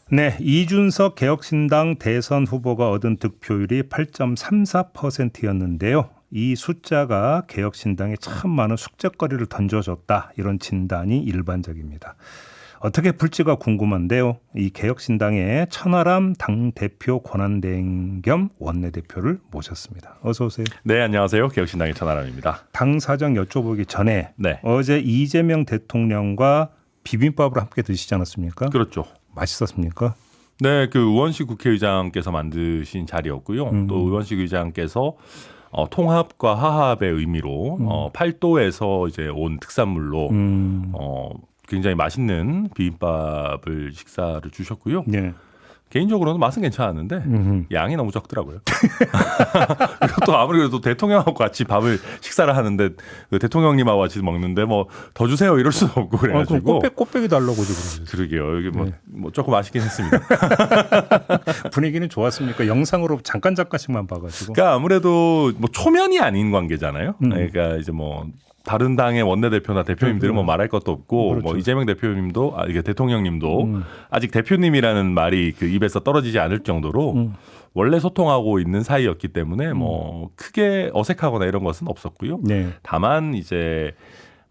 네, 이준석 개혁신당 대선 후보가 얻은 득표율이 8.34%였는데요. 이 숫자가 개혁신당에 참 많은 숙제거리를 던져줬다. 이런 진단이 일반적입니다. 어떻게 풀지가 궁금한데요. 이 개혁신당의 천하람 당대표 권한대행 겸 원내대표를 모셨습니다. 어서 오세요. 네, 안녕하세요. 개혁신당의 천하람입니다. 당 사정 여쭤보기 전에 네. 어제 이재명 대통령과 비빔밥을 함께 드시지 않았습니까? 그렇죠. 맛있었습니까? 네, 그 우원식 국회의장께서 만드신 자리였고요. 또 우원식 의장께서 통합과 화합의 의미로 팔도에서 이제 온 특산물로 굉장히 맛있는 비빔밥을 식사를 주셨고요. 네. 개인적으로는 맛은 괜찮았는데 양이 너무 적더라고요. 이것도 아무리 그래도 대통령하고 같이 밥을 식사를 하는데 그 대통령님하고 같이 먹는데 뭐 더 주세요 이럴 수는 없고 그래가지고 꽃배기 달라고 지금. 그러게요. 이게 뭐 조금 아쉽긴 했습니다. 분위기는 좋았습니까? 영상으로 잠깐씩만 봐가지고. 그러니까 아무래도 뭐 초면이 아닌 관계잖아요. 그러니까 이제 뭐 다른 당의 원내대표나 대표님들은 뭐 말할 것도 없고 그렇죠. 뭐 이재명 대표님도 이게 대통령님도 아직 대표님이라는 말이 그 입에서 떨어지지 않을 정도로 원래 소통하고 있는 사이였기 때문에 뭐 크게 어색하거나 이런 것은 없었고요. 네. 다만 이제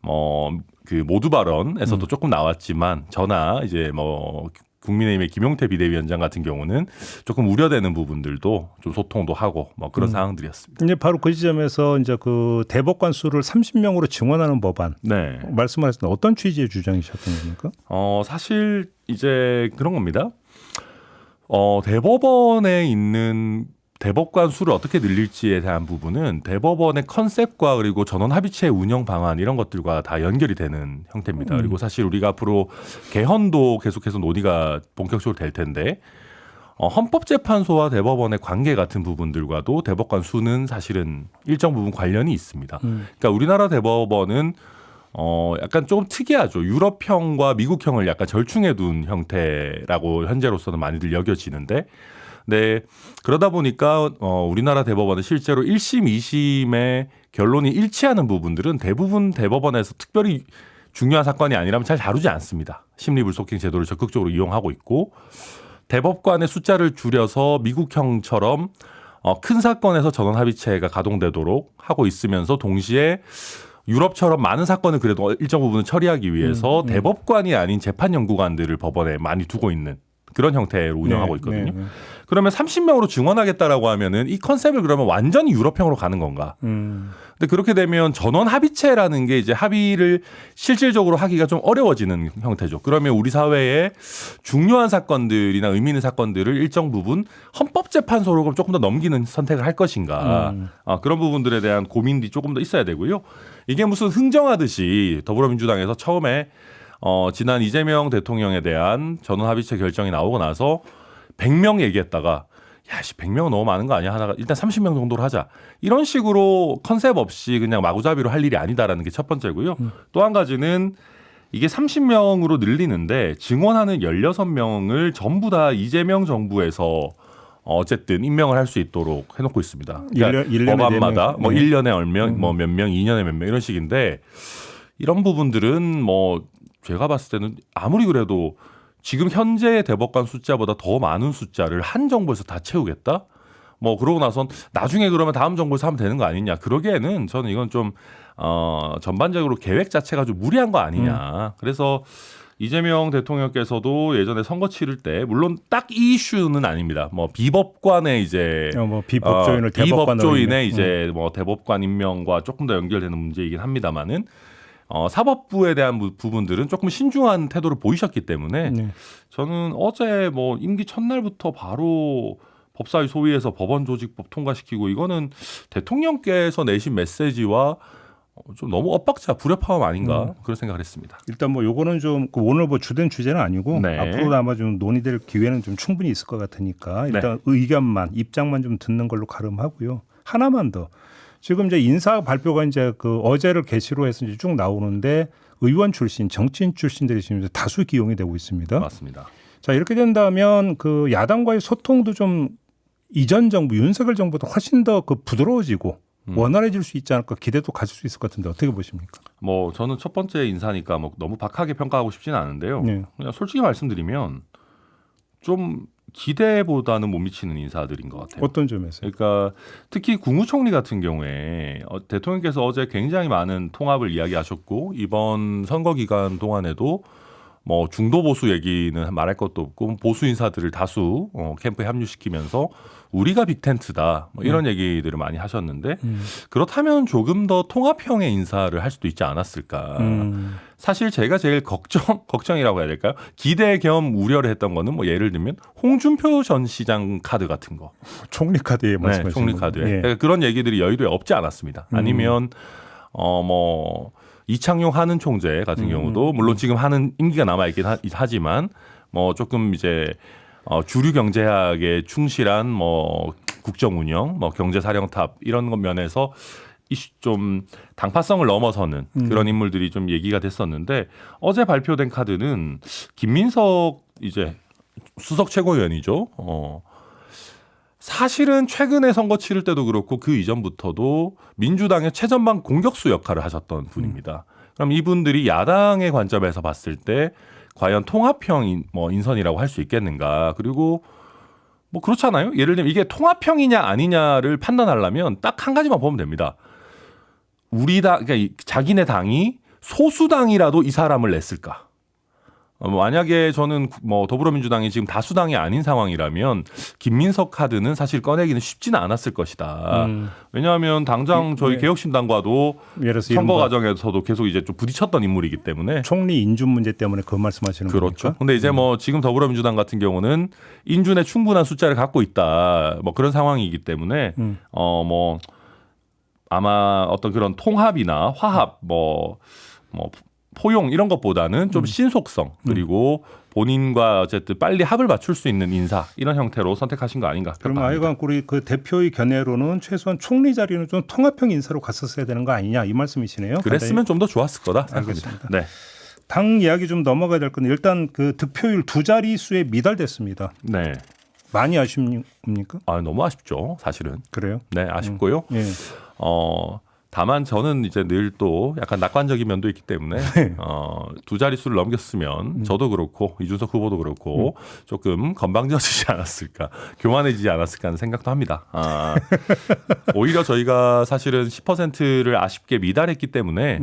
뭐 그 모두 발언에서도 조금 나왔지만 저나 이제 뭐 국민의힘의 김용태 비대위원장 같은 경우는 조금 우려되는 부분들도 좀 소통도 하고 뭐 그런 상황들이었습니다. 이제 바로 그 지점에서 이제 그 대법관 수를 30명으로 증원하는 법안. 네. 말씀하셨던 어떤 취지의 주장이셨던 겁니까? 사실 이제 그런 겁니다. 대법원에 있는 대법관 수를 어떻게 늘릴지에 대한 부분은 대법원의 컨셉과 그리고 전원 합의체 운영 방안 이런 것들과 다 연결이 되는 형태입니다. 그리고 사실 우리가 앞으로 개헌도 계속해서 논의가 본격적으로 될 텐데 헌법재판소와 대법원의 관계 같은 부분들과도 대법관 수는 사실은 일정 부분 관련이 있습니다. 그러니까 우리나라 대법원은 약간 좀 특이하죠. 유럽형과 미국형을 약간 절충해 둔 형태라고 현재로서는 많이들 여겨지는데 네, 그러다 보니까 우리나라 대법원은 실제로 1심, 2심의 결론이 일치하는 부분들은 대부분 대법원에서 특별히 중요한 사건이 아니라면 잘 다루지 않습니다. 심리불속행 제도를 적극적으로 이용하고 있고 대법관의 숫자를 줄여서 미국형처럼 큰 사건에서 전원 합의체가 가동되도록 하고 있으면서 동시에 유럽처럼 많은 사건을 그래도 일정 부분을 처리하기 위해서 대법관이 아닌 재판연구관들을 법원에 많이 두고 있는 그런 형태로 운영하고 있거든요. 네. 그러면 30명으로 증원하겠다라고 하면은 이 컨셉을 그러면 완전히 유럽형으로 가는 건가? 근데 그렇게 되면 전원 합의체라는 게 이제 합의를 실질적으로 하기가 좀 어려워지는 형태죠. 그러면 우리 사회에 중요한 사건들이나 의미 있는 사건들을 일정 부분 헌법재판소로 그럼 조금 더 넘기는 선택을 할 것인가? 그런 부분들에 대한 고민이 조금 더 있어야 되고요. 이게 무슨 흥정하듯이 더불어민주당에서 처음에 지난 이재명 대통령에 대한 전원 합의체 결정이 나오고 나서 100명 얘기했다가 야, 100명은 너무 많은 거 아니야? 하다가 일단 30명 정도로 하자. 이런 식으로 컨셉 없이 그냥 마구잡이로 할 일이 아니다라는 게 첫 번째고요. 또 한 가지는 이게 30명으로 늘리는데 증원하는 16명을 전부 다 이재명 정부에서 어쨌든 임명을 할 수 있도록 해놓고 있습니다. 그러니까 1년에 법안마다 뭐 네. 1년에 얼명, 뭐 몇 명, 2년에 몇 명 이런 식인데 이런 부분들은 뭐 제가 봤을 때는 아무리 그래도 지금 현재의 대법관 숫자보다 더 많은 숫자를 한 정부에서 다 채우겠다? 뭐 그러고 나선 나중에 그러면 다음 정부에서 하면 되는 거 아니냐? 그러기에는 저는 이건 좀 전반적으로 계획 자체가 좀 무리한 거 아니냐? 그래서 이재명 대통령께서도 예전에 선거 치를 때 물론 딱 이 이슈는 아닙니다. 뭐 비법관의 이제 뭐 비법조인을 대법관으로 비법조인의 이제 뭐 대법관 임명과 조금 더 연결되는 문제이긴 합니다만은. 사법부에 대한 부분들은 조금 신중한 태도를 보이셨기 때문에 저는 어제 뭐 임기 첫날부터 바로 법사위 소위에서 법원조직법 통과시키고 이거는 대통령께서 내신 메시지와 좀 너무 엇박자 불협화음 아닌가 그런 생각을 했습니다. 일단 뭐 요거는 좀 오늘 뭐 주된 주제는 아니고 네. 앞으로도 아마 좀 논의될 기회는 좀 충분히 있을 것 같으니까 일단 의견만 입장만 좀 듣는 걸로 가름하고요. 하나만 더. 지금 이제 인사 발표가 이제 그 어제를 계시로 해서 이제 쭉 나오는데 의원 출신, 정치인 출신들이 지금 다수 기용이 되고 있습니다. 맞습니다. 자, 이렇게 된다면 그 야당과의 소통도 좀 이전 정부, 윤석열 정부도 훨씬 더 그 부드러워지고 원활해질 수 있지 않을까 기대도 가질 수 있을 것 같은데 어떻게 보십니까? 뭐 저는 첫 번째 인사니까 뭐 너무 박하게 평가하고 싶지는 않은데요. 네. 그냥 솔직히 말씀드리면 좀 기대보다는 못 미치는 인사들인 것 같아요. 어떤 점에서? 그러니까 특히 국무총리 같은 경우에 대통령께서 어제 굉장히 많은 통합을 이야기하셨고 이번 선거 기간 동안에도 뭐 중도 보수 얘기는 말할 것도 없고 보수 인사들을 다수 캠프에 합류시키면서 우리가 빅텐트다 뭐 이런 얘기들을 많이 하셨는데 그렇다면 조금 더 통합형의 인사를 할 수도 있지 않았을까. 사실 제가 제일 걱정이라고 해야 될까요? 기대 겸 우려를 했던 거는 뭐 예를 들면 홍준표 전 시장 카드 같은 거. 총리 카드에 말씀하시는 총리 카드에. 예. 그러니까 그런 얘기들이 여의도에 없지 않았습니다. 아니면 뭐 이창용 하는 총재 같은 경우도 물론 지금 하는 임기가 남아 있긴 하지만 뭐 조금 이제 주류 경제학에 충실한 뭐 국정 운영, 뭐 경제 사령탑 이런 면에서 좀 당파성을 넘어서는 그런 인물들이 좀 얘기가 됐었는데 어제 발표된 카드는 김민석 이제 수석 최고위원이죠. 사실은 최근에 선거 치를 때도 그렇고 그 이전부터도 민주당의 최전방 공격수 역할을 하셨던 분입니다. 그럼 이분들이 야당의 관점에서 봤을 때 과연 통합형 뭐 인선이라고 할 수 있겠는가? 그리고 뭐 그렇잖아요. 예를 들면 이게 통합형이냐 아니냐를 판단하려면 딱 한 가지만 보면 됩니다. 우리 당, 그러니까 자기네 당이 소수당이라도 이 사람을 냈을까? 만약에 저는 뭐 더불어민주당이 지금 다수당이 아닌 상황이라면 김민석 카드는 사실 꺼내기는 쉽지는 않았을 것이다. 왜냐하면 당장 저희 개혁신당과도 선거 과정에서도 계속 이제 좀 부딪혔던 인물이기 때문에 총리 인준 문제 때문에 그 말씀하시는 거죠. 그렇죠. 근데 이제 뭐 지금 더불어민주당 같은 경우는 인준에 충분한 숫자를 갖고 있다. 뭐 그런 상황이기 때문에 뭐 아마 어떤 그런 통합이나 화합 뭐 포용 이런 것보다는 좀 신속성 그리고 본인과 어쨌든 빨리 합을 맞출 수 있는 인사 이런 형태로 선택하신 거 아닌가. 그럼 아이간 우리 그 대표의 견해로는 최소한 총리 자리는 좀 통합형 인사로 갔었어야 되는 거 아니냐 이 말씀이시네요. 그랬으면 좀 더 좋았을 거다 생각합니다. 알겠습니다. 네. 당 이야기 좀 넘어가야 될 건데 일단 그 득표율 2자릿수에 미달됐습니다. 네. 많이 아쉽습니까? 너무 아쉽죠, 사실은. 그래요? 네, 아쉽고요. 예. 다만 저는 이제 늘 또 약간 낙관적인 면도 있기 때문에 두 자릿수를 넘겼으면 저도 그렇고 이준석 후보도 그렇고 조금 건방져지지 않았을까, 교만해지지 않았을까 하는 생각도 합니다. 오히려 저희가 사실은 10%를 아쉽게 미달했기 때문에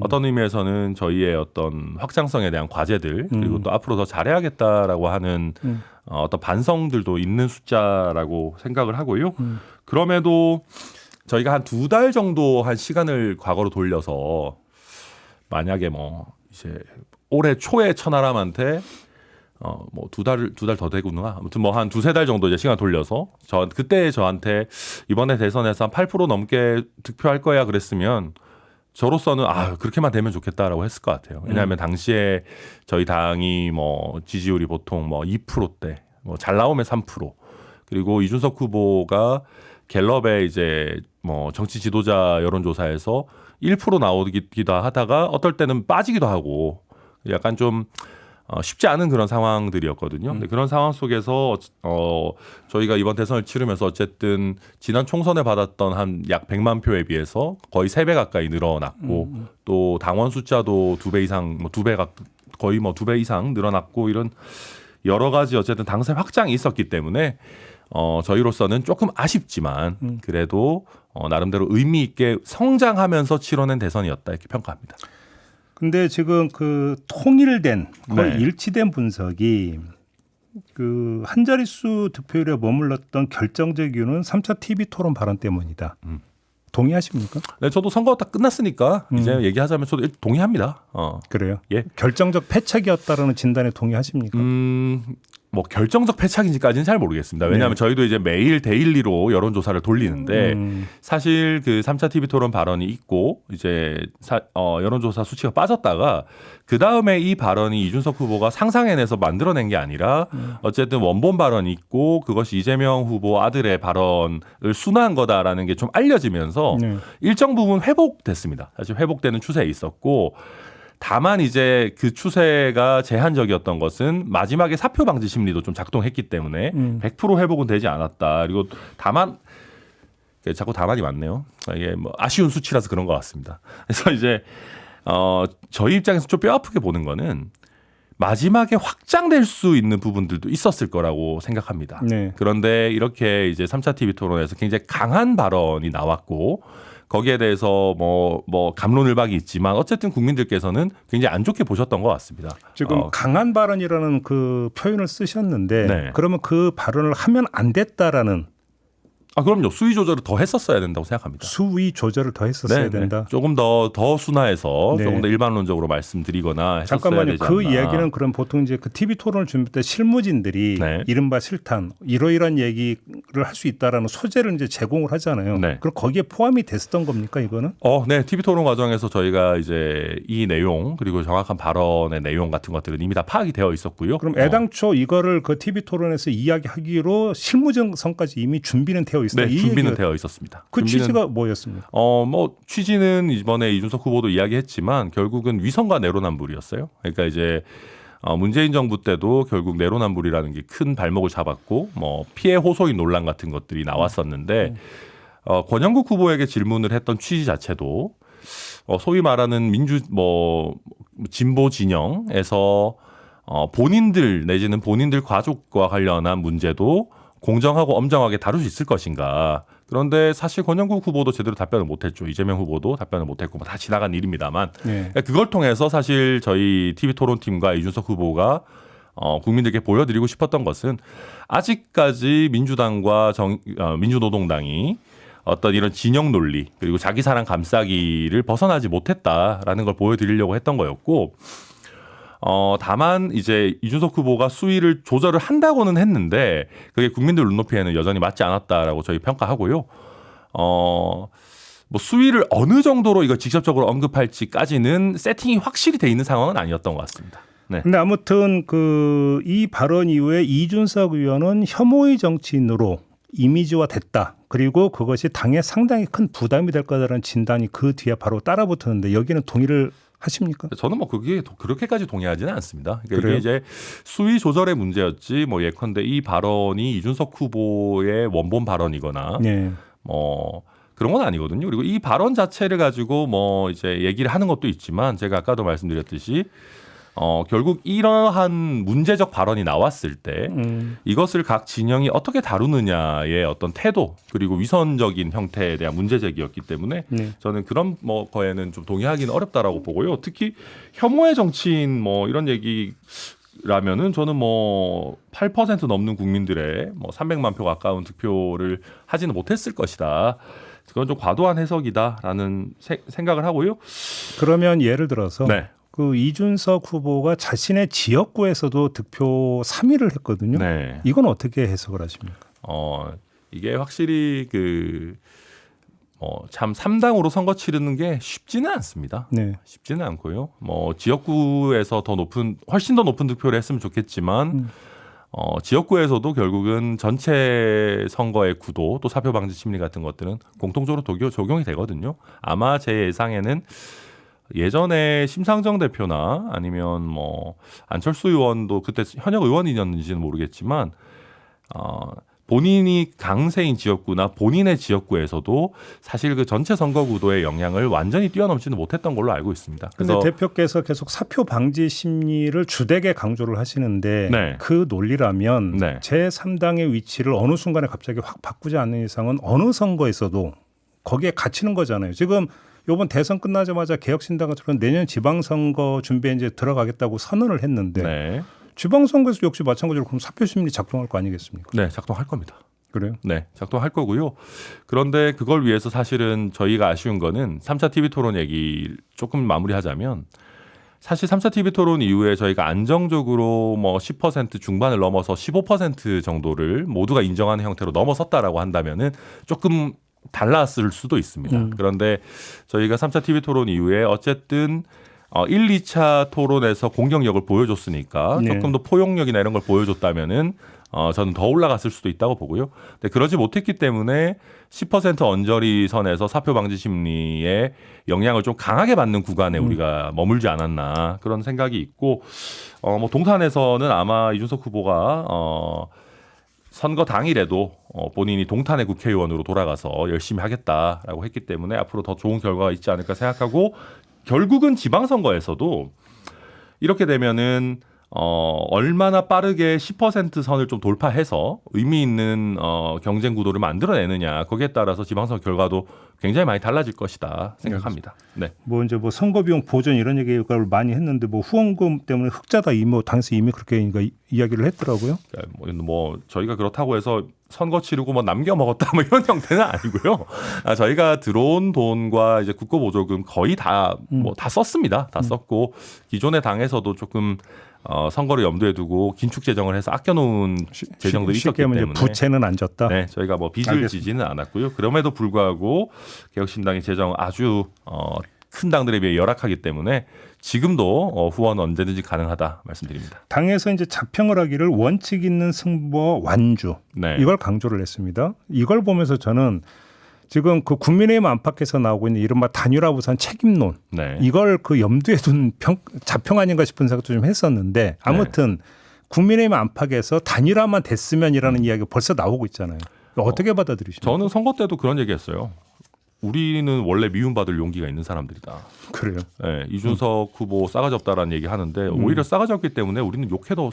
어떤 의미에서는 저희의 어떤 확장성에 대한 과제들 그리고 또 앞으로 더 잘해야겠다라고 하는 어떤 반성들도 있는 숫자라고 생각을 하고요. 그럼에도 저희가 한 2달 정도 한 시간을 과거로 돌려서 만약에 뭐 이제 올해 초에 천하람한테 뭐 두 달 더 되구나. 아무튼 뭐 한 2-3달 정도 이제 시간 돌려서 그때 저한테 이번에 대선에서 한 8% 넘게 득표할 거야 그랬으면 저로서는 그렇게만 되면 좋겠다라고 했을 것 같아요. 왜냐하면 당시에 저희 당이 뭐 지지율이 보통 뭐 2%대, 뭐 잘 나오면 3%, 그리고 이준석 후보가 갤럽에 이제 뭐 정치 지도자 여론조사에서 1% 나오기도 하다가 어떨 때는 빠지기도 하고 약간 좀 쉽지 않은 그런 상황들이었거든요. 근데 그런 상황 속에서 저희가 이번 대선을 치르면서 어쨌든 지난 총선에 받았던 한 약 100만 표에 비해서 거의 3배 가까이 늘어났고 또 당원 숫자도 2배 이상, 뭐 2배 거의 뭐 2배 이상 늘어났고 이런 여러 가지 어쨌든 당세 확장이 있었기 때문에 저희로서는 조금 아쉽지만 그래도 나름대로 의미 있게 성장하면서 치러낸 대선이었다 이렇게 평가합니다. 근데 지금 그 통일된 거의 네. 일치된 분석이 그 한 자릿수 득표율에 머물렀던 결정적 이유는 3차 TV 토론 발언 때문이다. 동의하십니까? 네, 저도 선거 다 끝났으니까 이제 얘기하자면 저도 동의합니다. 그래요? 예. 결정적 패착이었다라는 진단에 동의하십니까? 뭐 결정적 패착인지까지는 잘 모르겠습니다. 왜냐하면 저희도 이제 매일 데일리로 여론조사를 돌리는데 사실 그 3차 TV 토론 발언이 있고 이제 여론조사 수치가 빠졌다가 그 다음에 이 발언이 이준석 후보가 상상해내서 만들어낸 게 아니라 어쨌든 원본 발언이 있고 그것이 이재명 후보 아들의 발언을 순화한 거다라는 게 좀 알려지면서 일정 부분 회복됐습니다. 사실 회복되는 추세에 있었고 다만 이제 그 추세가 제한적이었던 것은 마지막에 사표 방지 심리도 좀 작동했기 때문에 100% 회복은 되지 않았다. 그리고 다만 자꾸 다만이 많네요. 이게 뭐 아쉬운 수치라서 그런 것 같습니다. 그래서 이제 저희 입장에서 좀 뼈 아프게 보는 거는 마지막에 확장될 수 있는 부분들도 있었을 거라고 생각합니다. 네. 그런데 이렇게 이제 3차 TV 토론에서 굉장히 강한 발언이 나왔고 거기에 대해서 뭐 갑론을박이 있지만 어쨌든 국민들께서는 굉장히 안 좋게 보셨던 것 같습니다. 지금 강한 발언이라는 그 표현을 쓰셨는데 네. 그러면 그 발언을 하면 안 됐다라는 그럼요. 수위 조절을 더 했었어야 된다고 생각합니다. 수위 조절을 더 했었어야 된다. 조금 더 순화해서 네. 조금 더 일반론적으로 말씀드리거나 했었어야 잠깐만요. 되지 그 않나. 이야기는 그럼 보통 이제 그 TV 토론을 준비 때 실무진들이 네. 이른바 실탄 이러이러한 얘기를 할 수 있다라는 소재를 이제 제공을 하잖아요. 네. 그럼 거기에 포함이 됐었던 겁니까 이거는? 네. TV 토론 과정에서 저희가 이제 이 내용 그리고 정확한 발언의 내용 같은 것들은 이미 다 파악이 되어 있었고요. 그럼 애당초 이거를 그 TV 토론에서 이야기하기로 실무정성까지 이미 준비는 되어 있었다. 네, 이 준비는 얘기가- 되어 있었습니다. 그 준비는- 취지가 뭐였습니까? 취지는 이번에 이준석 후보도 이야기했지만 결국은 위선과 내로남불이었어요. 그러니까 이제 문재인 정부 때도 결국 내로남불이라는 게 큰 발목을 잡았고 피해 호소인 논란 같은 것들이 나왔었는데 권영국 후보에게 질문을 했던 취지 자체도 소위 말하는 진보 진영에서 본인들 내지는 본인들 가족과 관련한 문제도 공정하고 엄정하게 다룰 수 있을 것인가. 그런데 사실 권영국 후보도 제대로 답변을 못했죠. 이재명 후보도 답변을 못했고 다 지나간 일입니다만 네. 그걸 통해서 사실 저희 TV토론팀과 이준석 후보가 국민들께 보여드리고 싶었던 것은 아직까지 민주당과 민주노동당이 어떤 이런 진영 논리 그리고 자기 사랑 감싸기를 벗어나지 못했다라는 걸 보여드리려고 했던 거였고 다만 이제 이준석 후보가 수위를 조절을 한다고는 했는데 그게 국민들 눈높이에는 여전히 맞지 않았다라고 저희 평가하고요. 수위를 어느 정도로 이거 직접적으로 언급할지까지는 세팅이 확실히 돼 있는 상황은 아니었던 것 같습니다. 네. 근데 아무튼 이 발언 이후에 이준석 의원은 혐오의 정치인으로 이미지화 됐다. 그리고 그것이 당에 상당히 큰 부담이 될 거다라는 진단이 그 뒤에 바로 따라붙었는데 여기는 동의를 하십니까? 저는 그게 그렇게까지 동의하지는 않습니다. 그러니까 그래요? 이게 이제 수위 조절의 문제였지 예컨대 이 발언이 이준석 후보의 원본 발언이거나 네. 그런 건 아니거든요. 그리고 이 발언 자체를 가지고 이제 얘기를 하는 것도 있지만 제가 아까도 말씀드렸듯이 결국 이러한 문제적 발언이 나왔을 때 이것을 각 진영이 어떻게 다루느냐의 어떤 태도 그리고 위선적인 형태에 대한 문제제기였기 때문에 네. 저는 그런 거에는 좀 동의하기는 어렵다라고 보고요. 특히 혐오의 정치인 이런 얘기라면은 저는 8% 넘는 국민들의 300만 표 가까운 득표를 하지는 못했을 것이다. 그건 좀 과도한 해석이다라는 생각을 하고요. 그러면 예를 들어서 네. 그 이준석 후보가 자신의 지역구에서도 득표 3위를 했거든요. 네. 이건 어떻게 해석을 하십니까? 이게 확실히 참 3당으로 선거 치르는 게 쉽지는 않습니다. 네. 쉽지는 않고요. 지역구에서 훨씬 더 높은 득표를 했으면 좋겠지만 지역구에서도 결국은 전체 선거의 구도 또 사표 방지 심리 같은 것들은 공통적으로 적용이 되거든요. 아마 제 예상에는 예전에 심상정 대표나 아니면 안철수 의원도 그때 현역 의원이었는지는 모르겠지만 본인이 강세인 지역구나 본인의 지역구에서도 사실 그 전체 선거 구도의 영향을 완전히 뛰어넘지는 못했던 걸로 알고 있습니다. 그런데 그래서 대표께서 계속 사표 방지 심리를 주되게 강조를 하시는데 네. 그 논리라면 네. 제3당의 위치를 어느 순간에 갑자기 확 바꾸지 않는 이상은 어느 선거에서도 거기에 갇히는 거잖아요. 지금 이번 대선 끝나자마자 개혁신당처럼 내년 지방선거 준비에 이제 들어가겠다고 선언을 했는데 네. 지방선거에서 역시 마찬가지로 그럼 사표 심리 작동할 거 아니겠습니까? 네, 작동할 겁니다. 그래요? 네, 작동할 거고요. 그런데 그걸 위해서 사실은 저희가 아쉬운 거는 3차 TV 토론 얘기 조금 마무리하자면 사실 3차 TV 토론 이후에 저희가 안정적으로 10% 중반을 넘어서 15% 정도를 모두가 인정하는 형태로 넘어섰다라고 한다면은 조금 달랐을 수도 있습니다. 그런데 저희가 3차 TV 토론 이후에 어쨌든 1, 2차 토론에서 공격력을 보여줬으니까 네. 조금 더 포용력이나 이런 걸 보여줬다면은 저는 더 올라갔을 수도 있다고 보고요. 근데 그러지 못했기 때문에 10% 언저리 선에서 사표 방지 심리에 영향을 좀 강하게 받는 구간에 우리가 머물지 않았나 그런 생각이 있고 동탄에서는 아마 이준석 후보가 선거 당일에도 본인이 동탄의 국회의원으로 돌아가서 열심히 하겠다라고 했기 때문에 앞으로 더 좋은 결과가 있지 않을까 생각하고 결국은 지방선거에서도 이렇게 되면은 얼마나 빠르게 10% 선을 좀 돌파해서 의미 있는 경쟁 구도를 만들어내느냐 거기에 따라서 지방선거 결과도 굉장히 많이 달라질 것이다 생각합니다. 네. 뭐 이제 뭐 선거 비용 보전 이런 얘기를 많이 했는데 뭐 후원금 때문에 흑자다 당시 이미 그렇게 이야기를 했더라고요. 뭐 저희가 그렇다고 해서 선거 치르고 뭐 남겨 먹었다 뭐 이런 형태는 아니고요. 저희가 들어온 돈과 이제 국고 보조금 거의 다 다 썼습니다. 다 썼고 기존의 당에서도 조금 선거를 염두에 두고 긴축 재정을 해서 아껴놓은 재정도 있었기 때문에 부채는 안 졌다. 네, 저희가 뭐 빚을 알겠습니다. 지지는 않았고요. 그럼에도 불구하고 개혁신당의 재정 아주 큰 당들에 비해 열악하기 때문에 지금도 후원 언제든지 가능하다 말씀드립니다. 당에서 이제 자평을 하기를 원칙 있는 승부와 완주 네. 이걸 강조를 했습니다. 이걸 보면서 저는 지금 그 국민의힘 안팎에서 나오고 있는 이른바 단일화 부산 책임론 네. 이걸 그 염두에 둔 자평 아닌가 싶은 생각도 좀 했었는데 아무튼 국민의힘 안팎에서 단일화만 됐으면이라는 이야기가 벌써 나오고 있잖아요. 어떻게 받아들이십니까? 저는 선거 때도 그런 얘기했어요. 우리는 원래 미움받을 용기가 있는 사람들이다. 그래요. 네, 이준석 후보 싸가지 없다라는 얘기 하는데 오히려 싸가지 없기 때문에 우리는 욕해도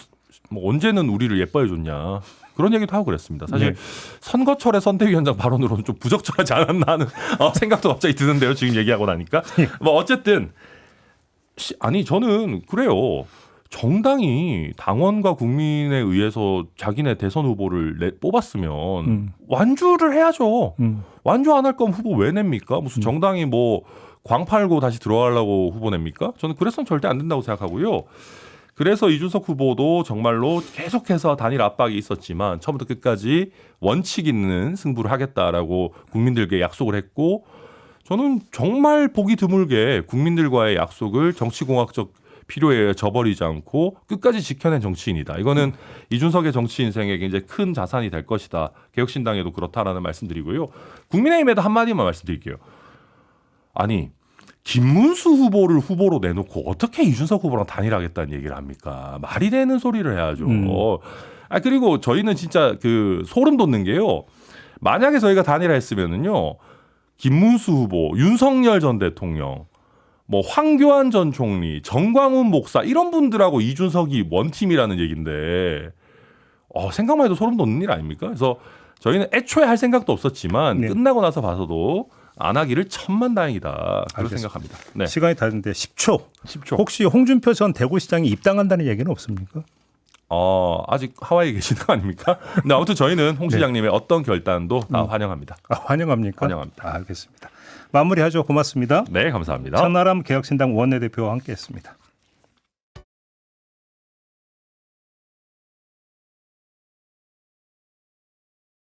뭐 언제는 우리를 예뻐해 줬냐 그런 얘기도 하고 그랬습니다. 사실 선거철의 선대위원장 발언으로는 좀 부적절하지 않았나 하는 생각도 갑자기 드는데요. 지금 얘기하고 나니까 뭐 어쨌든 아니 저는 그래요. 정당이 당원과 국민에 의해서 자기네 대선 후보를 뽑았으면 완주를 해야죠. 완주 안 할 거면 후보 왜 냅니까? 무슨 정당이 뭐 광 팔고 다시 들어가려고 후보 냅니까? 저는 그래서는 절대 안 된다고 생각하고요. 그래서 이준석 후보도 정말로 계속해서 단일 압박이 있었지만 처음부터 끝까지 원칙 있는 승부를 하겠다라고 국민들께 약속을 했고 저는 정말 보기 드물게 국민들과의 약속을 정치공학적 필요에 저버리지 않고 끝까지 지켜낸 정치인이다. 이거는 이준석의 정치 인생에 굉장히 큰 자산이 될 것이다. 개혁신당에도 그렇다라는 말씀드리고요. 국민의힘에도 한마디만 말씀드릴게요. 아니 김문수 후보를 후보로 내놓고 어떻게 이준석 후보랑 단일하겠다는 얘기를 합니까? 말이 되는 소리를 해야죠. 그리고 저희는 진짜 그 소름 돋는 게요. 만약에 저희가 단일화했으면은요. 김문수 후보, 윤석열 전 대통령 뭐 황교안 전 총리, 정광훈 목사 이런 분들하고 이준석이 원팀이라는 얘기인데 생각만 해도 소름 돋는 일 아닙니까? 그래서 저희는 애초에 할 생각도 없었지만 끝나고 나서 봐서도 안 하기를 천만다행이다. 그렇게 알겠습니다. 생각합니다. 네. 시간이 다 됐는데 10초. 10초. 혹시 홍준표 전 대구시장이 입당한다는 얘기는 없습니까? 아직 하와이에 계시는 거 아닙니까? 근데 아무튼 저희는 홍 시장님의 어떤 결단도 다 환영합니다. 환영합니까? 환영합니다. 알겠습니다. 마무리하죠. 고맙습니다. 네, 감사합니다. 천하람 개혁신당 원내대표와 함께했습니다.